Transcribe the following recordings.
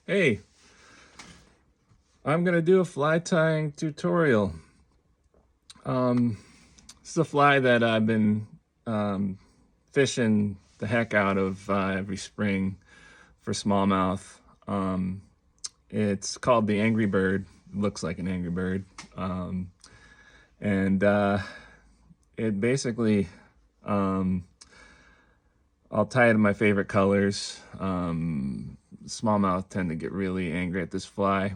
Hey, I'm gonna do a fly tying tutorial. This is a fly that I've been fishing the heck out of every spring for smallmouth. It's called the Angry Bird. It looks like an angry bird. And it basically, I'll tie it in my favorite colors. Smallmouth tend to get really angry at this fly.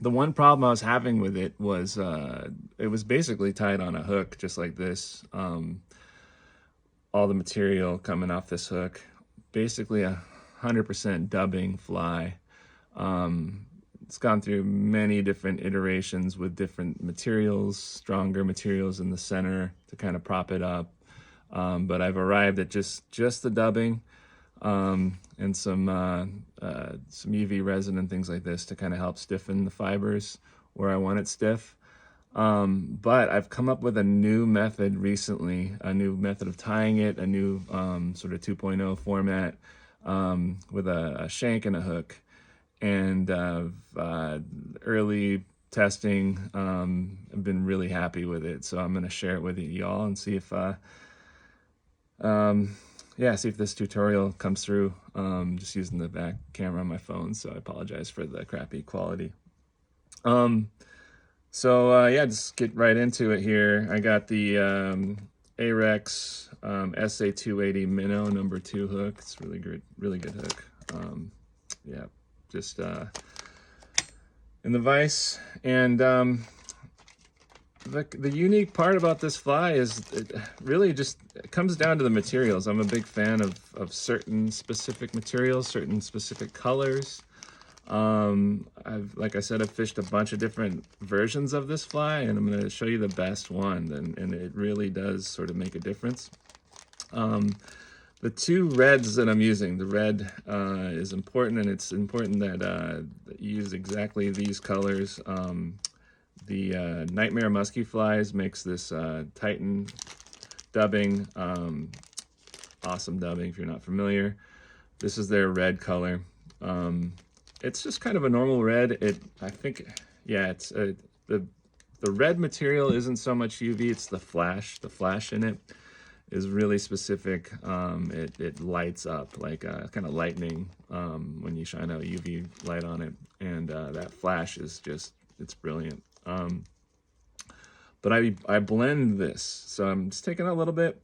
The one problem I was having with it was basically tied on a hook, just like this. All the material coming off this hook, basically 100% dubbing fly. It's gone through many different iterations with different materials, stronger materials in the center to kind of prop it up. But I've arrived at just the dubbing. And some UV resin and things like this to kind of help stiffen the fibers where I want it stiff. But I've come up with a new method recently, a new method of tying it, a new sort of 2.0 format with a shank and a hook. And early testing, I've been really happy with it. So I'm going to share it with y'all and see if see if this tutorial comes through. Just using the back camera on my phone, so I apologize for the crappy quality. Just get right into it here. I got the Arex SA280 Minnow #2 hook. It's really good hook. Just in the vise. And the unique part about this fly is it really just comes down to the materials. I'm a big fan of certain specific materials, certain specific colors. Like I said, I've fished a bunch of different versions of this fly, and I'm going to show you the best one, and it really does sort of make a difference. The two reds that I'm using, the red is important, and it's important that you use exactly these colors. The Nightmare Musky Flies makes this Titan dubbing, awesome dubbing if you're not familiar. This is their red color. It's just kind of a normal red. The red material isn't so much UV, it's the flash. The flash in it is really specific. It lights up like kind of lightning when you shine a UV light on it, and that flash is just, it's brilliant. But I blend this, so I'm just taking a little bit,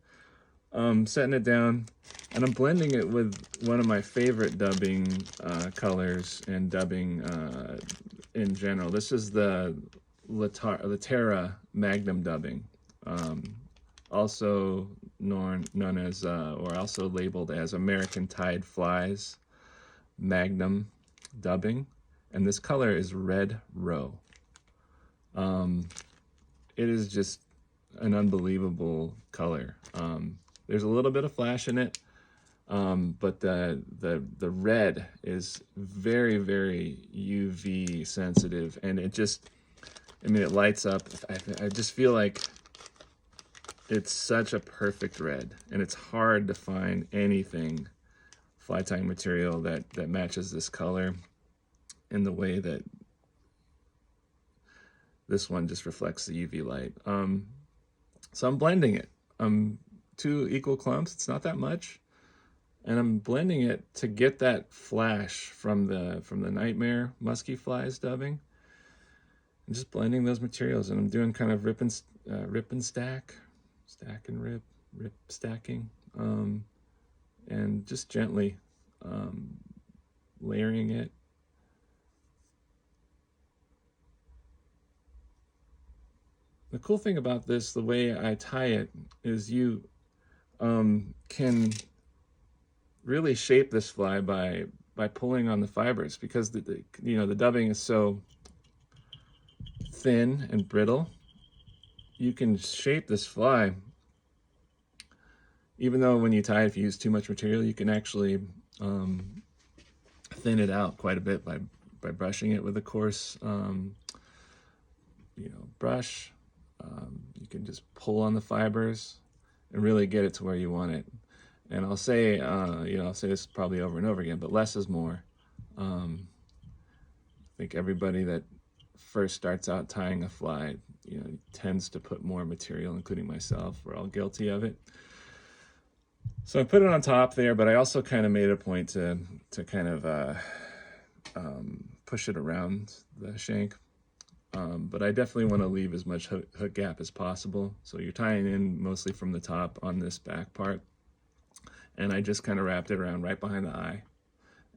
setting it down, and I'm blending it with one of my favorite dubbing colors and dubbing in general. This is the Latera Magnum Dubbing, also known as, or also labeled as American Tide Flies Magnum Dubbing, and this color is Red Roe. It is just an unbelievable color. There's a little bit of flash in it, but the red is very, very UV sensitive, and it just, it lights up. I just feel like it's such a perfect red, and it's hard to find anything fly tying material that matches this color in the way that this one just reflects the UV light. So I'm blending it. 2 equal clumps, it's not that much. And I'm blending it to get that flash from the Nightmare Musky Flies dubbing. I'm just blending those materials, and I'm doing kind of rip and stack and rip stacking, and just gently layering it. The cool thing about this, the way I tie it, is you can really shape this fly by pulling on the fibers, because the dubbing is so thin and brittle. You can shape this fly, even though when you tie it, if you use too much material, you can actually thin it out quite a bit by brushing it with a coarse brush. You can just pull on the fibers and really get it to where you want it. And I'll say, I'll say this probably over and over again, but less is more. think everybody that first starts out tying a fly, tends to put more material, including myself. We're all guilty of it. So I put it on top there, but I also kind of made a point to kind of push it around the shank. But I definitely want to leave as much hook gap as possible. So you're tying in mostly from the top on this back part. And I just kind of wrapped it around right behind the eye.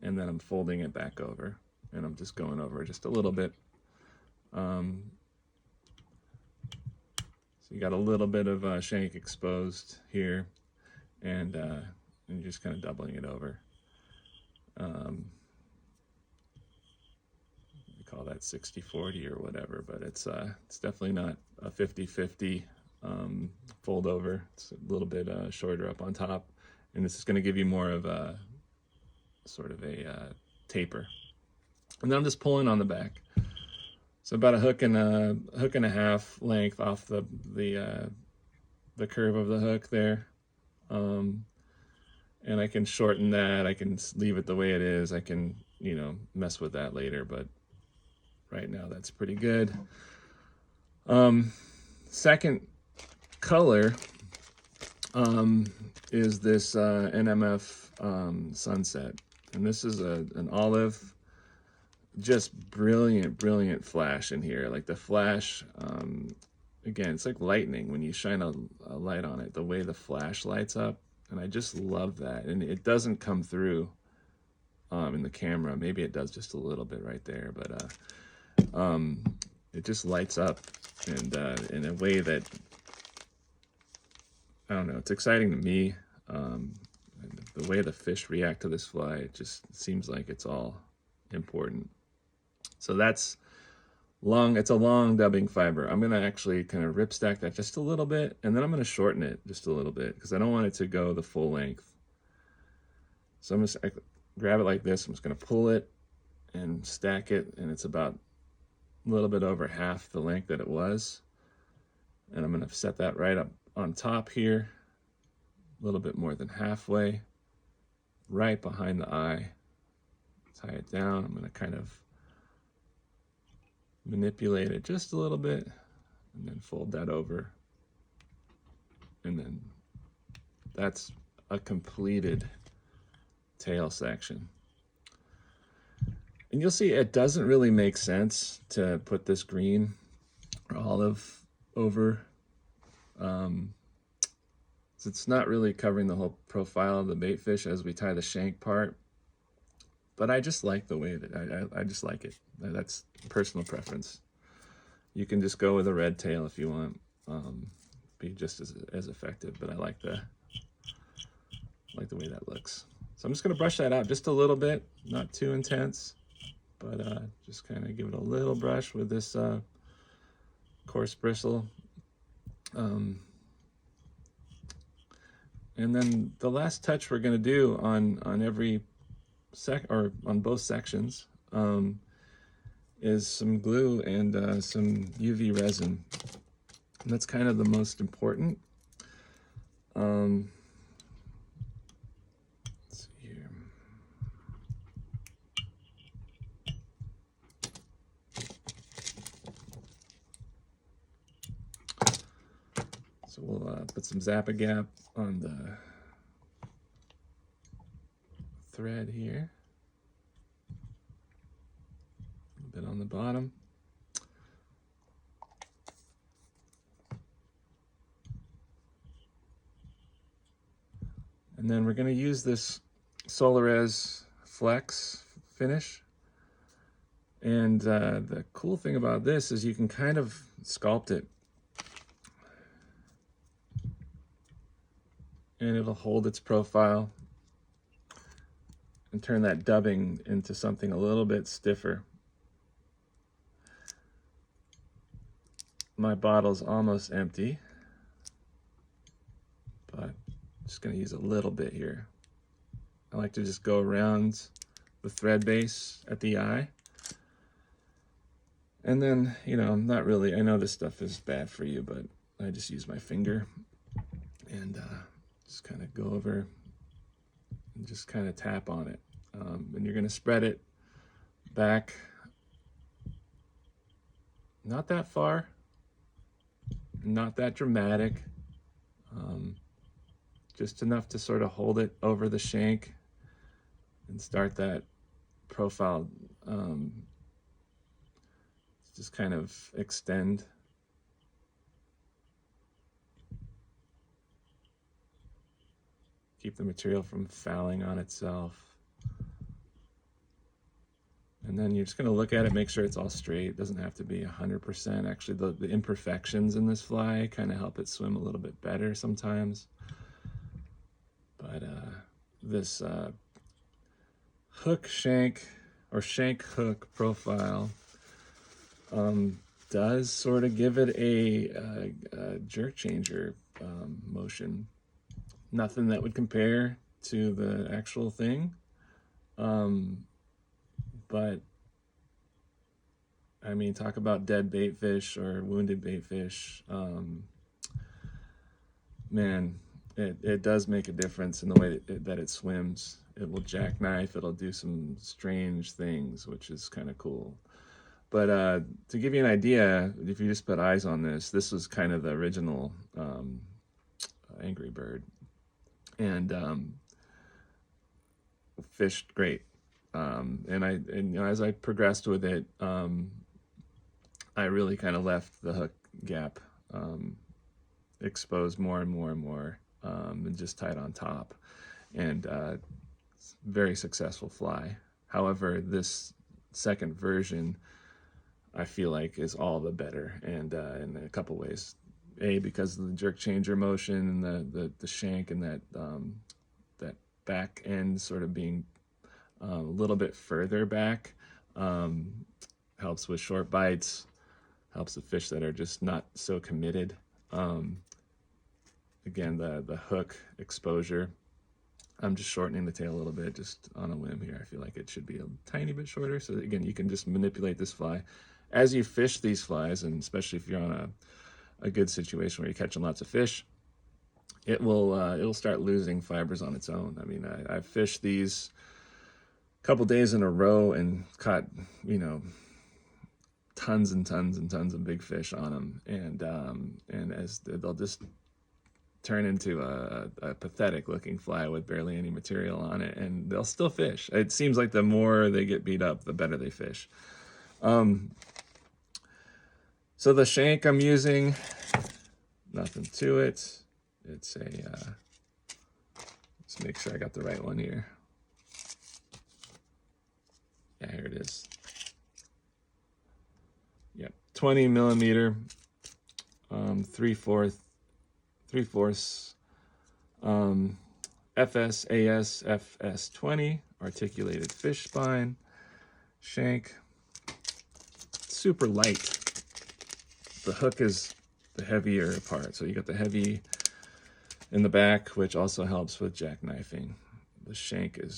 And then I'm folding it back over. And I'm just going over just a little bit. So you got a little bit of shank exposed here. And you're just kind of doubling it over. We call that 60-40 or whatever, but it's definitely not a 50-50 fold over. It's a little bit shorter up on top, and this is going to give you more of a sort of a taper. And then I'm just pulling on the back, so about a hook and a half length off the curve of the hook there. And I can shorten that. I can leave it the way it is. I can, mess with that later, but right now that's pretty good. Second color is this NMF Sunset. And this is an olive. Just brilliant flash in here. Like the flash, again, it's like lightning when you shine a light on it, the way the flash lights up. And I just love that. And it doesn't come through in the camera. Maybe it does just a little bit right there, but it just lights up and in a way that, I don't know, it's exciting to me. The way the fish react to this fly, it just seems like it's all important. So that's long. It's a long dubbing fiber. I'm going to actually kind of ripstack that just a little bit, and then I'm going to shorten it just a little bit because I don't want it to go the full length. So I'm just grab it like this. I'm just going to pull it and stack it, and it's about a little bit over half the length that it was. And I'm going to set that right up on top here, a little bit more than halfway, right behind the eye. Tie it down. I'm going to kind of manipulate it just a little bit and then fold that over, and then that's a completed tail section. And you'll see it doesn't really make sense to put this green or olive over. It's not really covering the whole profile of the bait fish as we tie the shank part. But I just like the way that I just like it. That's personal preference. You can just go with a red tail if you want, be just as effective. But I like the way that looks. So I'm just going to brush that out just a little bit, not too intense, but just kind of give it a little brush with this coarse bristle. And then the last touch we're going to do on every or on both sections is some glue and some UV resin. And that's kind of the most important. Let's see here. So we'll put some Zap-A-Gap on the thread here, a bit on the bottom, and then we're going to use this Solarez Flex finish. And the cool thing about this is you can kind of sculpt it, and it'll hold its profile and turn that dubbing into something a little bit stiffer. My bottle's almost empty, but I'm just going to use a little bit here. I like to just go around the thread base at the eye. And then, not really, I know this stuff is bad for you, but I just use my finger and just kind of go over and just kind of tap on it. And you're going to spread it back Not that far, not that dramatic, just enough to sort of hold it over the shank and start that profile, just kind of extend. Keep the material from fouling on itself. And then you're just going to look at it, make sure it's all straight. It doesn't have to be 100%. Actually, the imperfections in this fly kind of help it swim a little bit better sometimes. But this hook shank or shank hook profile does sort of give it a jerk changer motion. Nothing that would compare to the actual thing. But I mean, talk about dead bait fish or wounded bait fish. Man, it does make a difference in the way that it swims. It will jackknife, it'll do some strange things, which is kind of cool. But to give you an idea, if you just put eyes on this, this was kind of the original Angry Bird. And fished great. And you know, as I progressed with it, I really kind of left the hook gap exposed more and more and more, and just tied on top. And very successful fly. However, this second version, I feel like, is all the better, and in a couple ways. Because of the jerk changer motion and the shank and that that back end sort of being a little bit further back, helps with short bites, helps the fish that are just not so committed. Again, the hook exposure, I'm just shortening the tail a little bit, just on a whim here. I feel like it should be a tiny bit shorter. So again, you can just manipulate this fly as you fish these flies, and especially if you're on a good situation where you're catching lots of fish, it'll start losing fibers on its own. I mean, I've fished these a couple days in a row and caught, you know, tons and tons and tons of big fish on them, and as they'll just turn into a pathetic looking fly with barely any material on it, and they'll still fish. It seems like the more they get beat up, the better they fish. So the shank I'm using, nothing to it. It's a, let's make sure I got the right one here. Yeah, here it is. Yep, 20 millimeter, 3/4 FSAS FS20 articulated fish spine shank. Super light. The hook is the heavier part, so you got the heavy in the back, which also helps with jackknifing. The shank it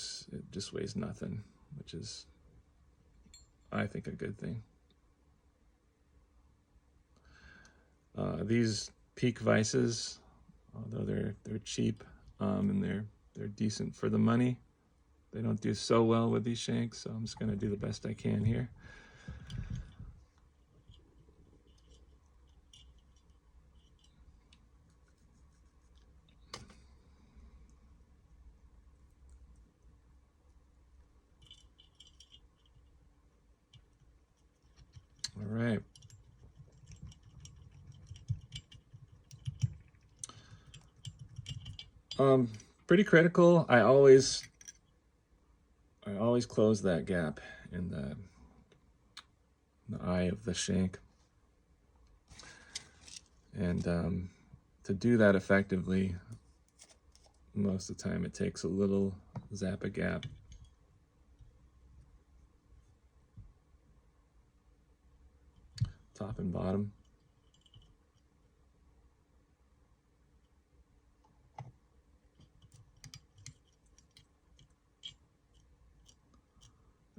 just weighs nothing, which is, I think, a good thing. These Peak Vices, although they're cheap, and they're decent for the money, they don't do so well with these shanks, so I'm just going to do the best I can here. All right. Pretty critical. I always close that gap in the eye of the shank, and to do that effectively, most of the time it takes a little Zappa gap. Top and bottom.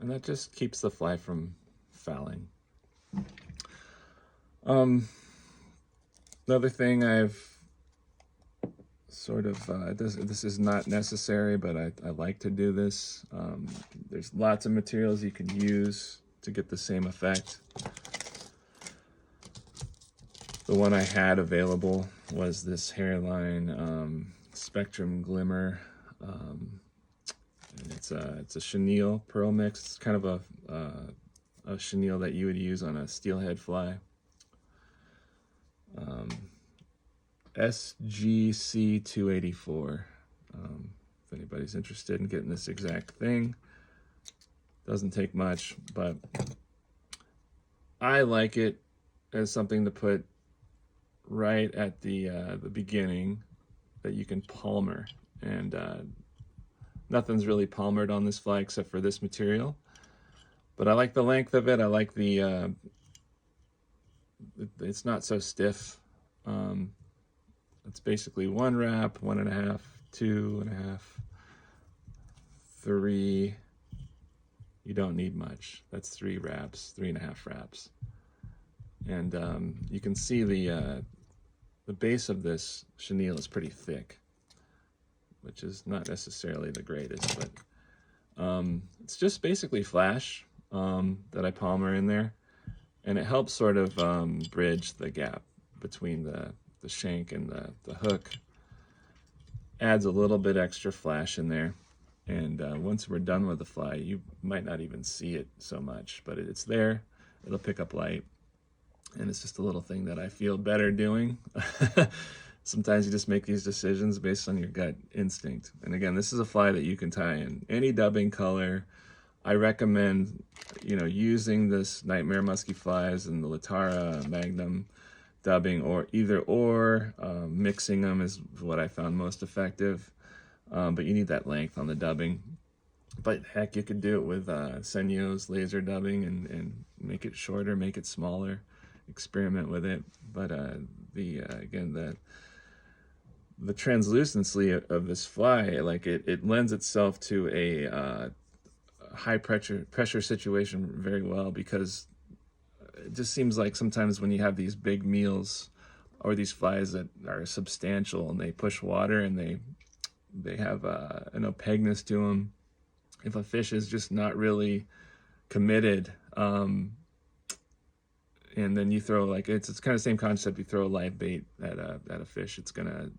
And that just keeps the fly from fouling. Another thing I've sort of, this is not necessary, but I like to do this. There's lots of materials you can use to get the same effect. The one I had available was this Hairline Spectrum Glimmer. And it's a chenille pearl mix. It's kind of a chenille that you would use on a steelhead fly. SGC284. If anybody's interested in getting this exact thing, doesn't take much, but I like it as something to put right at the beginning that you can palmer, and nothing's really palmered on this fly except for this material, but I like the length of it. I like the it's not so stiff. It's basically 1 wrap, 1.5, 2.5, 3. You don't need much. That's 3 wraps, 3.5 wraps. And you can see the base of this chenille is pretty thick, which is not necessarily the greatest, but it's just basically flash that I palmer in there, and it helps sort of bridge the gap between the shank and the hook. Adds a little bit extra flash in there, and once we're done with the fly, you might not even see it so much, but it's there. It'll pick up light, and it's just a little thing that I feel better doing. Sometimes you just make these decisions based on your gut instinct. And again, this is a fly that you can tie in any dubbing color. I recommend, using this Nightmare Musky flies and the Latara Magnum Dubbing, or mixing them is what I found most effective. But you need that length on the dubbing. But heck, you could do it with Senyo's laser dubbing and make it shorter, make it smaller, experiment with it. But again, the translucency of this fly, like it lends itself to a high pressure situation very well, because it just seems like sometimes when you have these big meals or these flies that are substantial and they push water and they have an opaqueness to them, if a fish is just not really committed, and then you throw, like, it's kind of the same concept. You throw a live bait at a fish, it's gonna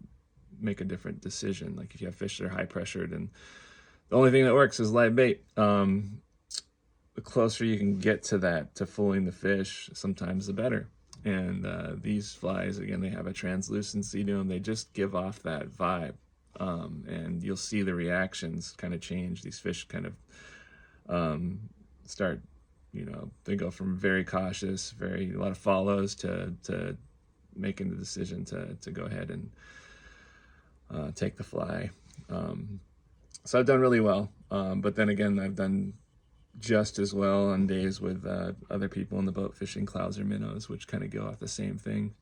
make a different decision. Like if you have fish that are high pressured and the only thing that works is live bait, the closer you can get to that, to fooling the fish, sometimes the better. And these flies, again, they have a translucency to them. They just give off that vibe, and you'll see the reactions kind of change. These fish kind of start, they go from very cautious, a lot of follows, to making the decision to go ahead and take the fly. So I've done really well, but then again, I've done just as well on days with other people in the boat fishing clouser minnows, which kind of go off the same thing.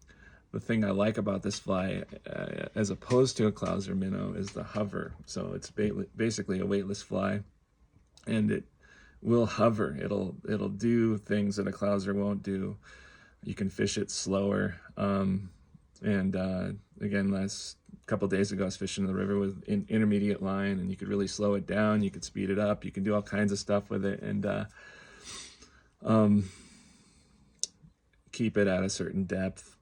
The thing I like about this fly, as opposed to a clouser minnow, is the hover. So it's basically a weightless fly, and it will hover. It'll do things that a clouser won't do. You can fish it slower. Again, last couple days ago, I was fishing the river with an intermediate line, and you could really slow it down. You could speed it up. You can do all kinds of stuff with it, and keep it at a certain depth.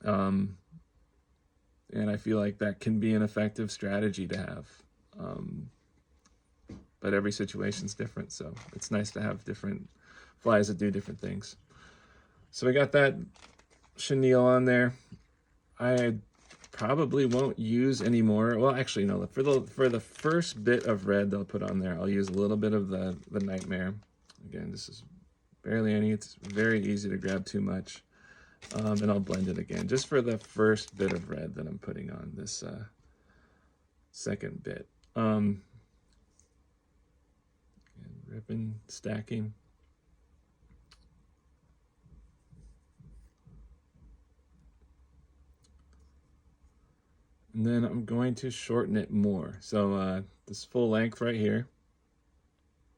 And I feel like that can be an effective strategy to have. But every situation's different, so it's nice to have different flies that do different things. So we got that chenille on there. I probably won't use any more. Well, actually, no. For the first bit of red they'll put on there, I'll use a little bit of the Nightmare. Again, this is barely any. It's very easy to grab too much. And I'll blend it again, just for the first bit of red that I'm putting on this second bit. And ripping, stacking. And then I'm going to shorten it more. So this full length right here,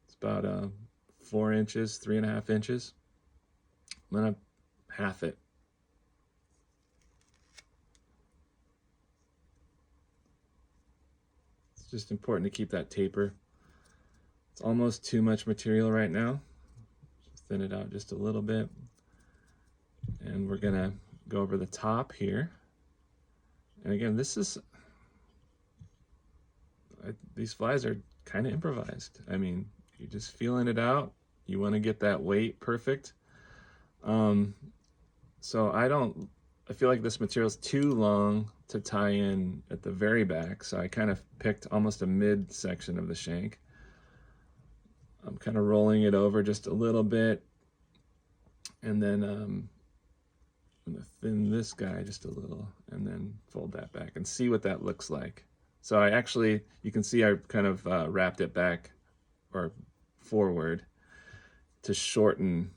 it's about 4 inches, 3.5 inches. I'm gonna half it. It's just important to keep that taper. It's almost too much material right now. Just thin it out just a little bit. And we're gonna go over the top here. And again, these flies are kind of improvised. I mean, you're just feeling it out. You want to get that weight perfect. So I feel like this material is too long to tie in at the very back. So I kind of picked almost a mid section of the shank. I'm kind of rolling it over just a little bit. And then I'm gonna thin this guy just a little and then fold that back and see what that looks like. So you can see I kind of wrapped it back or forward to shorten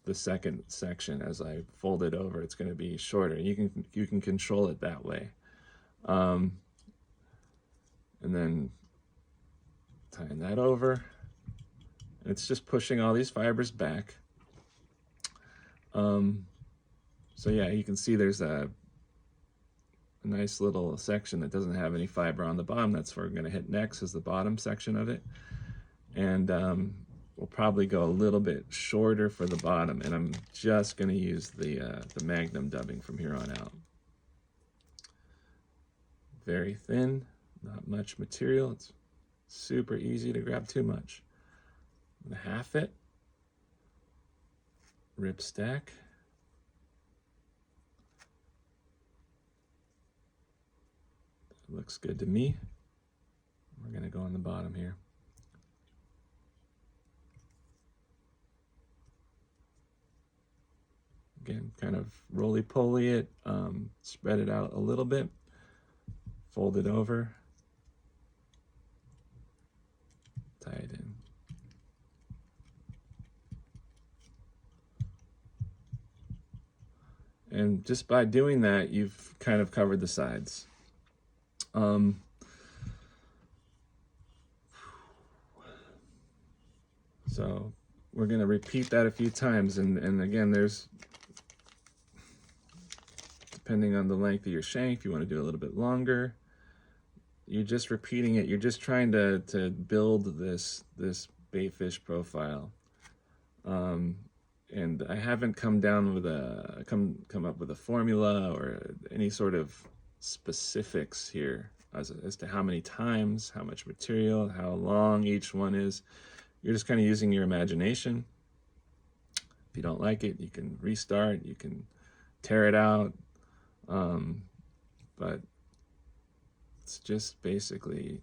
the second section. As I fold it over, it's going to be shorter. You can control it that way. And then tying that over. And it's just pushing all these fibers back. So yeah, you can see there's a nice little section that doesn't have any fiber on the bottom. That's where we're going to hit next, is the bottom section of it. And we'll probably go a little bit shorter for the bottom, and I'm just going to use the Magnum Dubbing from here on out. Very thin, not much material. It's super easy to grab too much. I'm going to half it, rip stack. That looks good to me. We're going to go on the bottom here. Again, kind of roly-poly it, spread it out a little bit, fold it over, tie it in. And just by doing that, you've kind of covered the sides. So we're going to repeat that a few times, and again, depending on the length of your shank, if you want to do a little bit longer, you're just repeating it. You're just trying to build this baitfish profile. And I haven't come up with a formula or any sort of specifics here as to how many times, how much material, how long each one is. You're just kind of using your imagination. If you don't like it, you can restart, you can tear it out. But it's just basically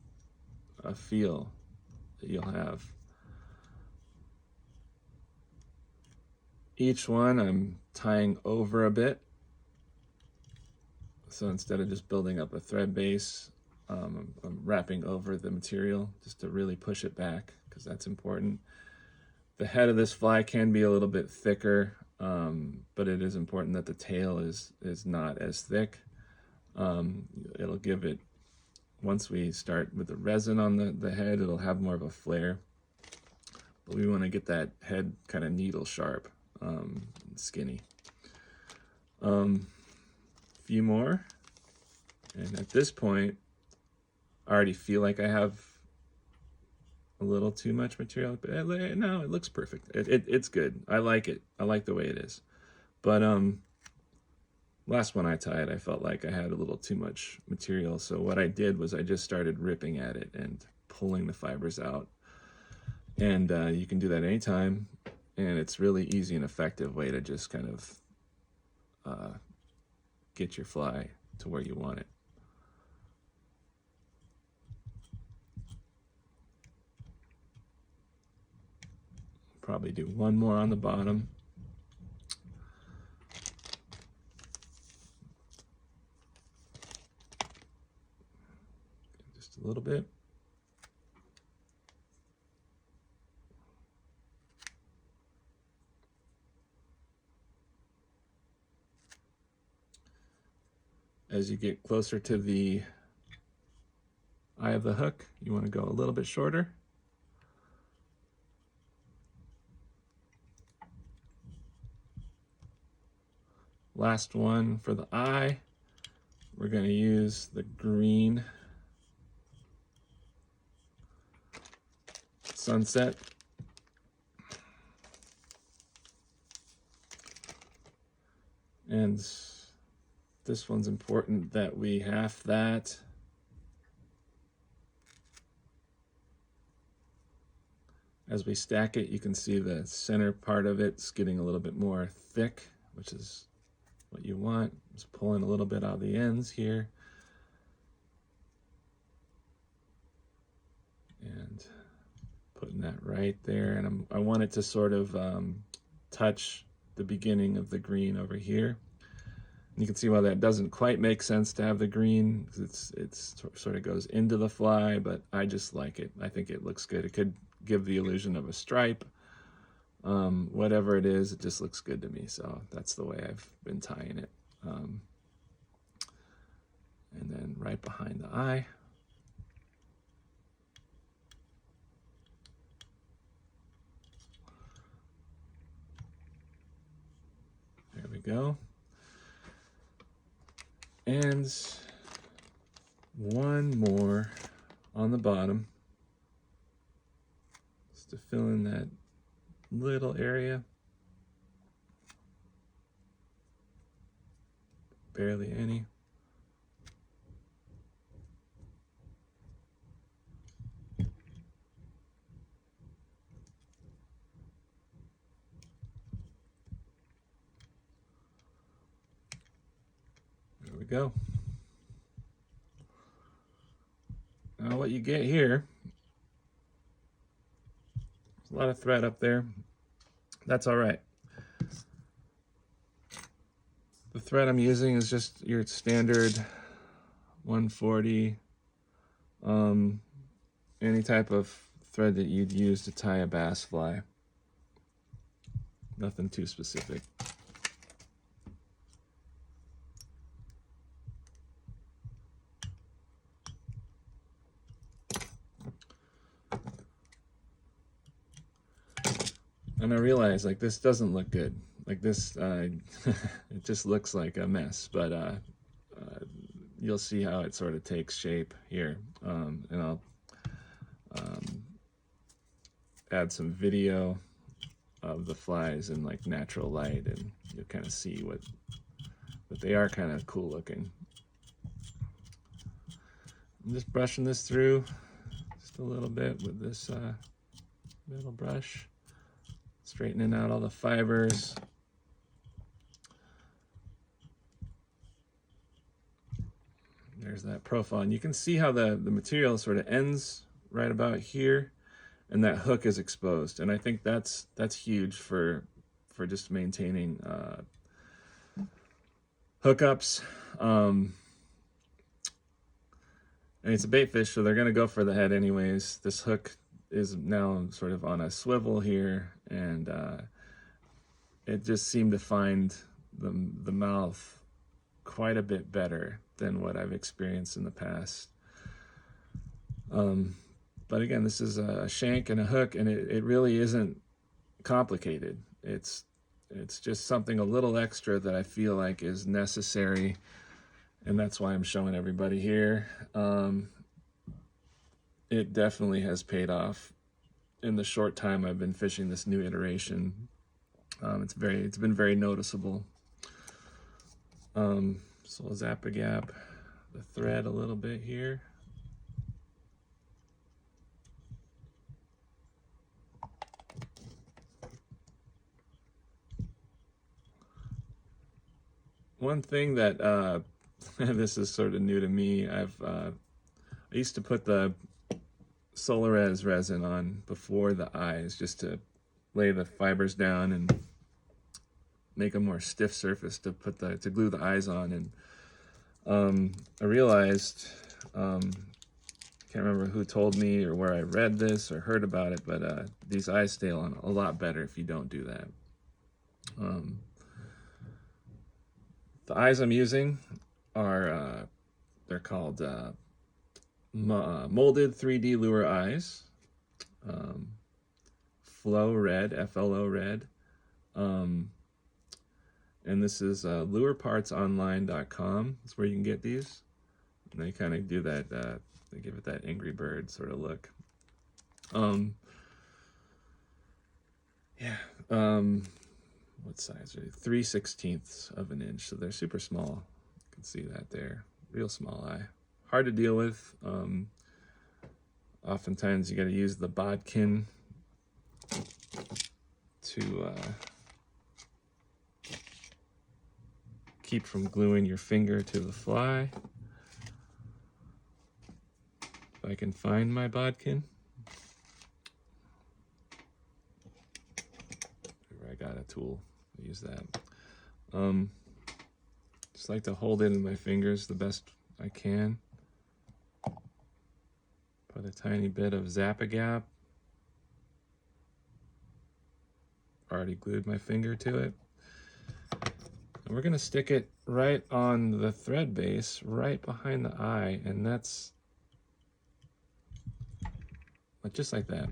a feel that you'll have. Each one I'm tying over a bit. So instead of just building up a thread base, I'm wrapping over the material just to really push it back, because that's important. The head of this fly can be a little bit thicker, but it is important that the tail is not as thick. It'll give it, once we start with the resin on the head, it'll have more of a flare. But we want to get that head kind of needle sharp, skinny. Few more, and at this point, I already feel like I have a little too much material, but no, it looks perfect. It's good. I like it. I like the way it is. But last one I tied, I felt like I had a little too much material. So what I did was I just started ripping at it and pulling the fibers out. And you can do that anytime. And it's really easy and effective way to just kind of get your fly to where you want it. Probably do one more on the bottom. Just a little bit. As you get closer to the eye of the hook, you want to go a little bit shorter. Last one for the eye, we're going to use the green Sunset. And this one's important that we half that. As we stack it, you can see the center part of it's getting a little bit more thick, which is what you want. Just pulling a little bit out of the ends here. And putting that right there. And I want it to sort of touch the beginning of the green over here. And you can see why that doesn't quite make sense to have the green, because it's sort of goes into the fly, but I just like it. I think it looks good. It could give the illusion of a stripe. Whatever it is, it just looks good to me. So that's the way I've been tying it. And then right behind the eye. There we go. And one more on the bottom, just to fill in that little area. Barely any. There we go. Now what you get here, there's a lot of thread up there. That's all right. The thread I'm using is just your standard 140, any type of thread that you'd use to tie a bass fly. Nothing too specific. And I realize, like, this doesn't look good. Like this, it just looks like a mess, but you'll see how it sort of takes shape here. And I'll add some video of the flies in like natural light, and you'll kind of see what they are kind of cool looking. I'm just brushing this through just a little bit with this middle brush, straightening out all the fibers. There's that profile, and you can see how the material sort of ends right about here, and that hook is exposed. And I think that's huge for just maintaining hookups. And it's a bait fish, so they're gonna go for the head anyways. This hook is now sort of on a swivel here, and it just seemed to find the mouth quite a bit better than what I've experienced in the past. But again, this is a shank and a hook, and it really isn't complicated. It's just something a little extra that I feel like is necessary, and that's why I'm showing everybody here. It definitely has paid off in the short time I've been fishing this new iteration. It's been very noticeable. So I'll zap-a-gap the thread a little bit here. One thing that this is sort of new to me, I used to put the Solares resin on before the eyes just to lay the fibers down and make a more stiff surface to glue the eyes on. And I realized, can't remember who told me or where I read this or heard about it, but these eyes stay on a lot better if you don't do that. The eyes I'm using are they're called molded 3D lure eyes, Flow Red, FLO Red. And this is lurepartsonline.com. That's where you can get these. And they kind of do that, they give it that Angry Bird sort of look. What size are they? 3/16 of an inch, so they're super small. can see that there. Real small eye. Hard to deal with. Oftentimes you got to use the bodkin to keep from gluing your finger to the fly. If I can find my bodkin. I got a tool. I'll use that. Just like to hold it in my fingers the best I can. Put a tiny bit of Zap-A-Gap. Already glued my finger to it. And we're gonna stick it right on the thread base, right behind the eye, and that's just like that.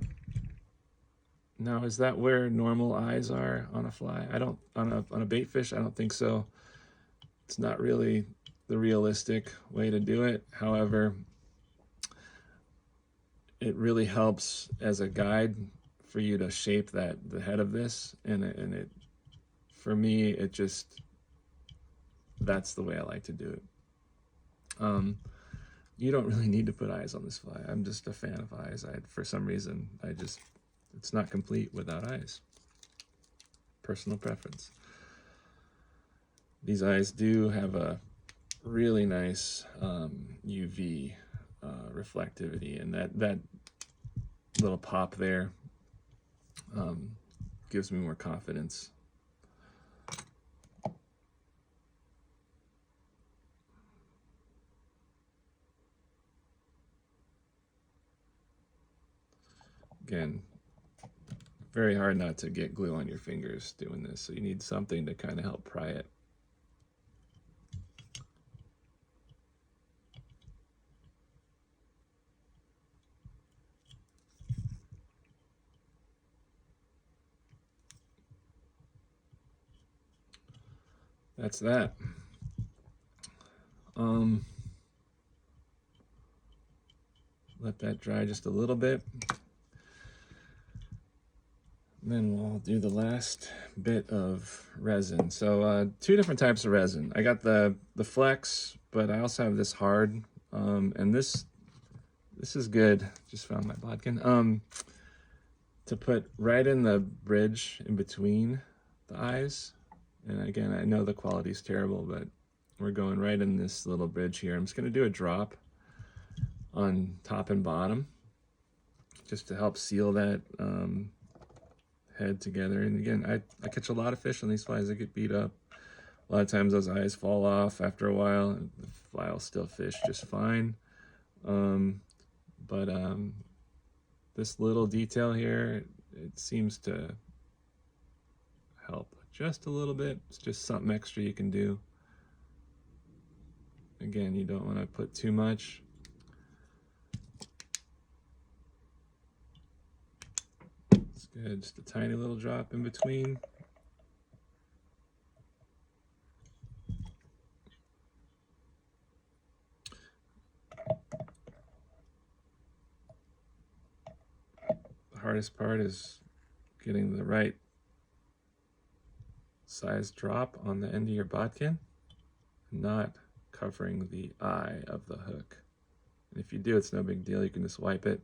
Now, is that where normal eyes are on a fly? I don't, on a bait fish, I don't think so. It's not really the realistic way to do it. However, it really helps as a guide for you to shape the head of this, and it for me, it just, that's the way I like to do it. You don't really need to put eyes on this fly. I'm just a fan of eyes. For some reason, it's not complete without eyes. Personal preference. These eyes do have a really nice UV reflectivity, and that little pop there gives me more confidence. Again, very hard not to get glue on your fingers doing this, so you need something to kind of help pry it. That's that. Let that dry just a little bit. And then we'll do the last bit of resin. So 2 different types of resin. I got the flex, but I also have this hard. And this is good. Just found my bodkin. To put right in the bridge in between the eyes. And again, I know the quality is terrible, but we're going right in this little bridge here. I'm just going to do a drop on top and bottom just to help seal that head together. And again, I catch a lot of fish on these flies that get beat up. A lot of times those eyes fall off after a while, and the fly will still fish just fine. But this little detail here, it seems to help just a little bit. It's just something extra you can do. Again, you don't want to put too much. It's good, just a tiny little drop in between. The hardest part is getting the right size drop on the end of your bodkin, not covering the eye of the hook. And if you do, it's no big deal. You can just wipe it.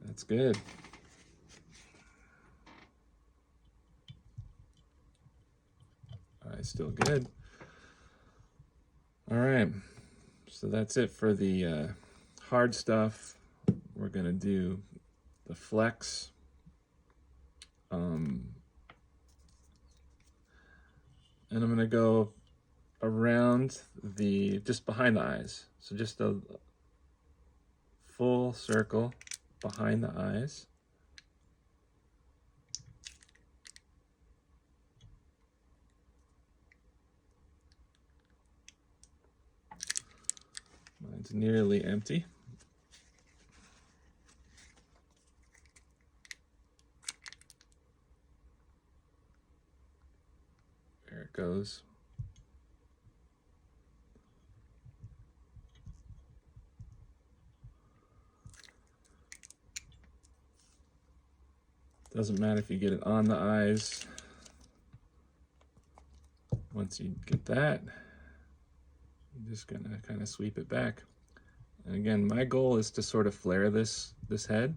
That's good. All right, still good. All right, so that's it for the hard stuff. We're gonna do the flex. And I'm gonna go around just behind the eyes. So just a full circle behind the eyes. Mine's nearly empty. There it goes. Doesn't matter if you get it on the eyes. Once you get that, you're just gonna kind of sweep it back. And again, my goal is to sort of flare this head.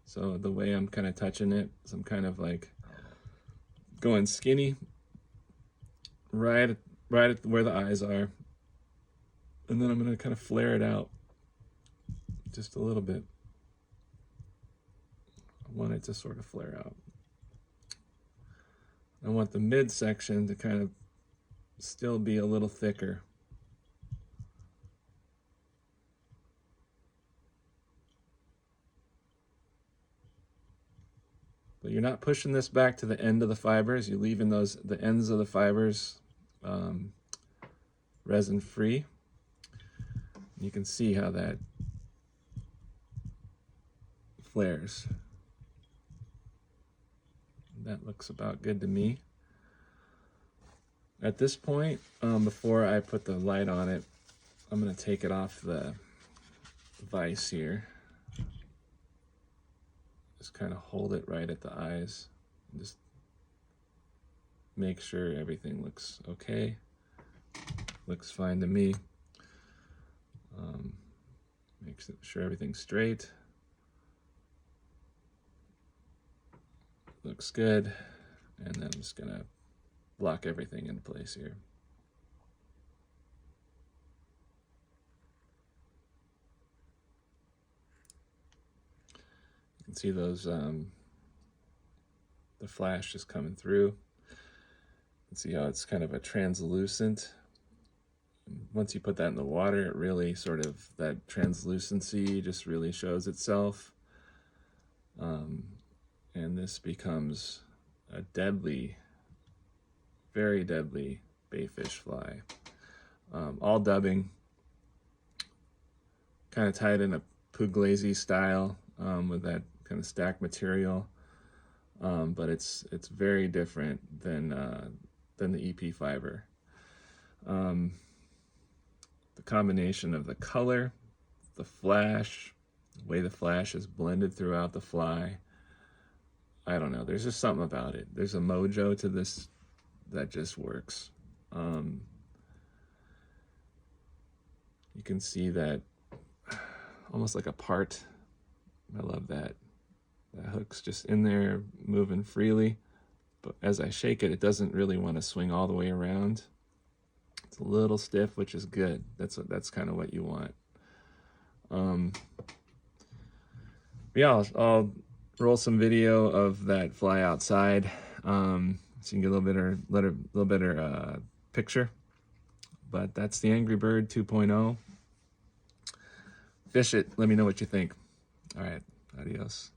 So the way I'm kind of touching it is I'm kind of like going skinny right at where the eyes are. And then I'm gonna kind of flare it out just a little bit. I want it to sort of flare out. I want the midsection to kind of still be a little thicker. But you're not pushing this back to the end of the fibers. You're leaving the ends of the fibers resin free. You can see how that flares. That looks about good to me. At this point, before I put the light on it, I'm going to take it off the vise here. Just kind of hold it right at the eyes. Just make sure everything looks okay. Looks fine to me. Make sure everything's straight. Looks good. And then I'm just gonna lock everything in place here. You can see those, the flash just coming through. You can see how it's kind of a translucent. Once you put that in the water, it really sort of, that translucency just really shows itself. And this becomes a deadly, very deadly bayfish fly. All dubbing, kind of tied in a pugliese style with that kind of stacked material. But it's very different than the EP fiber. The combination of the color, the flash, the way the flash is blended throughout the fly, I don't know, there's just something about it. There's a mojo to this that just works. You can see that almost like a part. I love that. That hook's just in there moving freely, but as I shake it, it doesn't really want to swing all the way around. It's a little stiff, which is good. That's kind of what you want. Yeah, I'll roll some video of that fly outside, so you can get a little better picture. But that's the Angry Bird 2.0. Fish it. Let me know what you think. All right, adios.